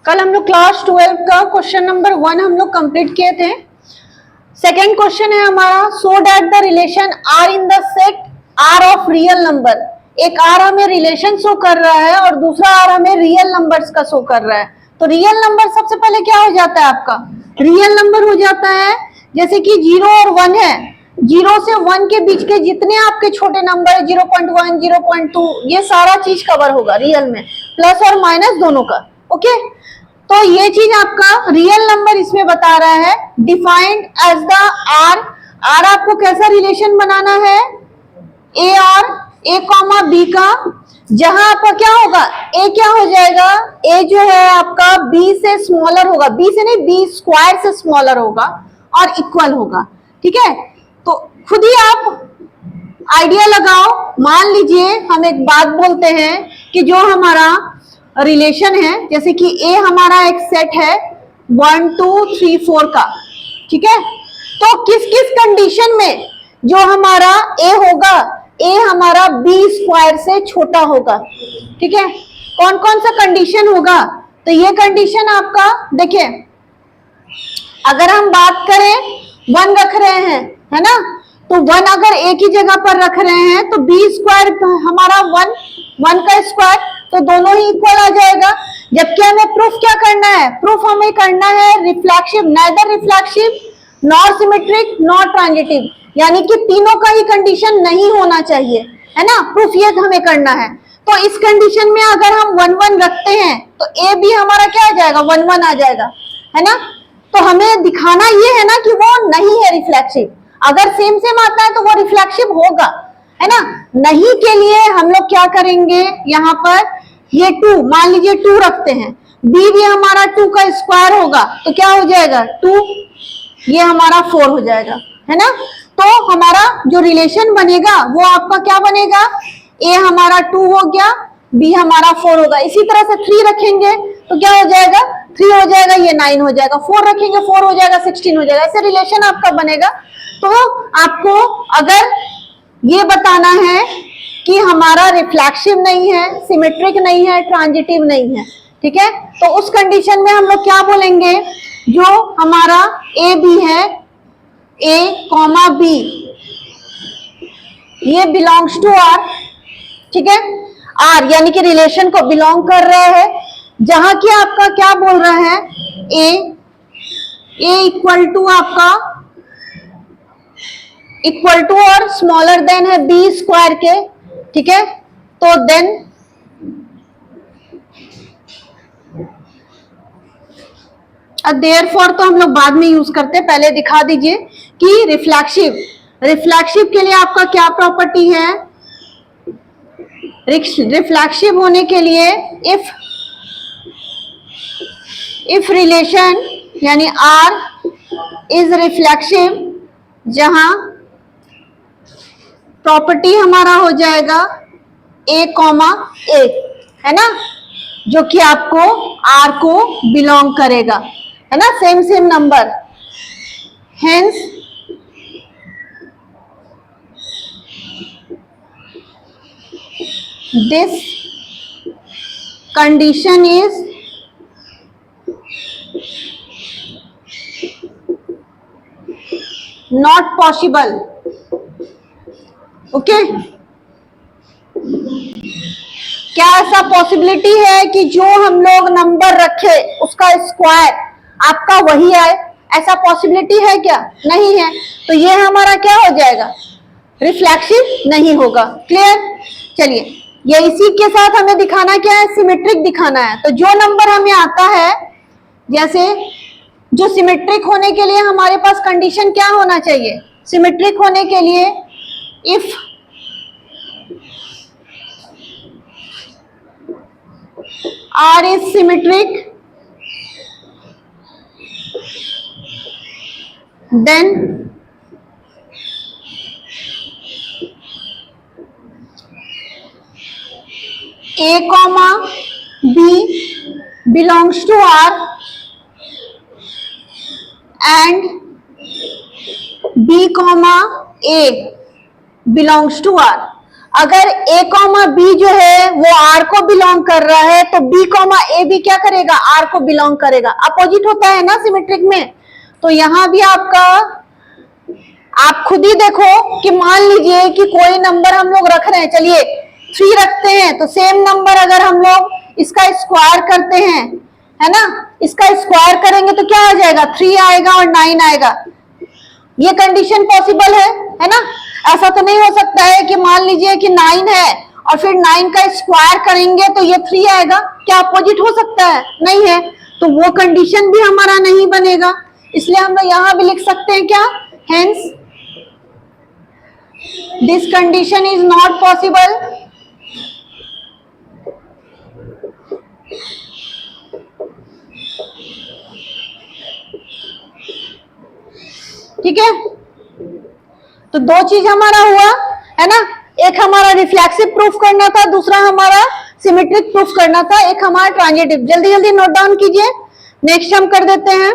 कल हम लोग क्लास 12 का क्वेश्चन नंबर 1 हम लोग कंप्लीट किए थे। सेकेंड क्वेश्चन है हमारा, so that the relation R in the set R of real number. एक आर हमें रिलेशन शो कर रहा है और दूसरा आर हमें रियल नंबर्स का शो कर रहा है। तो रियल नंबर सबसे पहले क्या हो जाता है आपका, रियल नंबर हो जाता है जैसे कि 0 और 1 है। 0 से 1 के बीच के जितने आपके छोटे नंबर 0.1 0.2 ये सारा चीज कवर होगा रियल में, प्लस और माइनस दोनों का। ओके, तो ये चीज आपका रियल नंबर इसमें बता रहा है, defined as the R. R आपको कैसा रिलेशन बनाना है, ए और ए कॉमा बी का, जहां आपका क्या होगा, ए क्या हो जाएगा, ए जो है आपका बी से स्मॉलर होगा, बी से नहीं बी स्क्वायर से स्मॉलर होगा और इक्वल होगा। ठीक है, तो खुद ही आप आइडिया लगाओ। मान लीजिए हम एक बात बोलते हैं कि जो हमारा रिलेशन है, जैसे कि ए हमारा एक सेट है 1 2 3 4 का। ठीक है, तो किस किस कंडीशन में जो हमारा ए होगा, ए हमारा बी स्क्वायर से छोटा होगा। ठीक है, कौन कौन सा कंडीशन होगा, तो ये कंडीशन आपका देखिए, अगर हम बात करें 1 रख रहे हैं, है ना, तो 1 अगर ए की जगह पर रख रहे हैं तो बी स्क्वायर हमारा 1 का स्क्वायर, तो दोनों ही इक्वल आ जाएगा। जबकि हमें प्रूफ क्या करना है, प्रूफ हमें करना है reflexive, neither reflexive nor symmetric nor transitive, यानी कि तीनों का ही कंडीशन नहीं होना चाहिए, है ना, प्रूफ ये हमें करना है। तो इस कंडीशन में अगर हम 1 1 रखते हैं तो ए भी हमारा क्या आ जाएगा, 1 1 आ जाएगा, है ना। तो हमें दिखाना ये है ना कि वो नहीं है रिफ्लेक्सिव। अगर सेम सेम आता है तो वो रिफ्लेक्सिव होगा, है ना। नहीं के लिए हम लोग क्या करेंगे, यहाँ पर ये 2 मान लीजिए 2 रखते हैं, बी भी हमारा 2 का स्क्वायर होगा तो क्या हो जाएगा 2, ये हमारा 4 हो जाएगा, है ना। तो हमारा जो रिलेशन बनेगा वो आपका क्या बनेगा, ए हमारा 2 हो गया, बी हमारा 4 होगा। इसी तरह से 3 रखेंगे तो क्या हो जाएगा, 3 हो जाएगा, ये 9 हो जाएगा, 4 रखेंगे 4 हो जाएगा, 16 हो जाएगा। ऐसे रिलेशन आपका बनेगा। तो आपको अगर ये बताना है कि हमारा रिफ्लेक्सिव नहीं है, सिमेट्रिक नहीं है, ट्रांजिटिव नहीं है, ठीक है, तो उस कंडीशन में हम लोग क्या बोलेंगे, जो हमारा ए बी है, ए कॉमा बी, ये बिलोंग्स टू आर। ठीक है, आर यानी कि रिलेशन को बिलोंग कर रहा है, जहां की आपका क्या बोल रहा है, ए इक्वल टू आपका इक्वल टू और स्मॉलर देन है बी स्क्वायर के। ठीक है, तो देन देयरफॉर तो हम लोग बाद में यूज करते हैं, पहले दिखा दीजिए कि रिफ्लेक्सिव के लिए आपका क्या प्रॉपर्टी है। रिफ्लेक्सिव होने के लिए इफ रिलेशन यानी आर इज रिफ्लेक्सिव, जहां प्रॉपर्टी हमारा हो जाएगा ए कॉमा ए, है ना, जो कि आपको आर को बिलोंग करेगा, है ना, same same number. Hence this condition is not possible. Okay, क्या ऐसा पॉसिबिलिटी है कि जो हम लोग नंबर रखे उसका स्क्वायर आपका वही आए, ऐसा पॉसिबिलिटी है क्या, नहीं है। तो ये हमारा क्या हो जाएगा, रिफ्लेक्सिव नहीं होगा। क्लियर, चलिए, ये इसी के साथ हमें दिखाना क्या है, सिमेट्रिक दिखाना है। तो जो नंबर हमें आता है, जैसे जो सिमेट्रिक होने के लिए हमारे पास कंडीशन क्या होना चाहिए, सिमेट्रिक होने के लिए if R is symmetric, then A comma B belongs to R and B comma A belongs to R। अगर a कॉमा बी जो है वो r को बिलोंग कर रहा है तो b कॉमा ए भी क्या करेगा, r को बिलोंग करेगा। अपोजिट होता है ना सिमेट्रिक में। तो यहां भी आपका, आप खुद ही देखो कि मान लीजिए कि कोई नंबर हम लोग रख रहे हैं, चलिए 3 रखते हैं, तो सेम नंबर अगर हम लोग इसका स्क्वायर करते हैं, है ना, इसका स्क्वायर करेंगे तो क्या आ जाएगा, 3 आएगा और 9 आएगा। ये कंडीशन पॉसिबल है ना। ऐसा तो नहीं हो सकता है कि मान लीजिए कि 9 है और फिर 9 का स्क्वायर करेंगे तो ये 3 आएगा, क्या अपोजिट हो सकता है, नहीं है। तो वो कंडीशन भी हमारा नहीं बनेगा, इसलिए हम लोग यहां भी लिख सकते हैं क्या, hence this condition is not possible. ठीक है, तो 2 चीज हमारा हुआ है ना, एक हमारा रिफ्लेक्सिव प्रूफ करना था, दूसरा हमारा सिमेट्रिक प्रूफ करना था, एक हमारा ट्रांजिटिव। जल्दी जल्दी नोट डाउन कीजिए, नेक्स्ट हम कर देते हैं।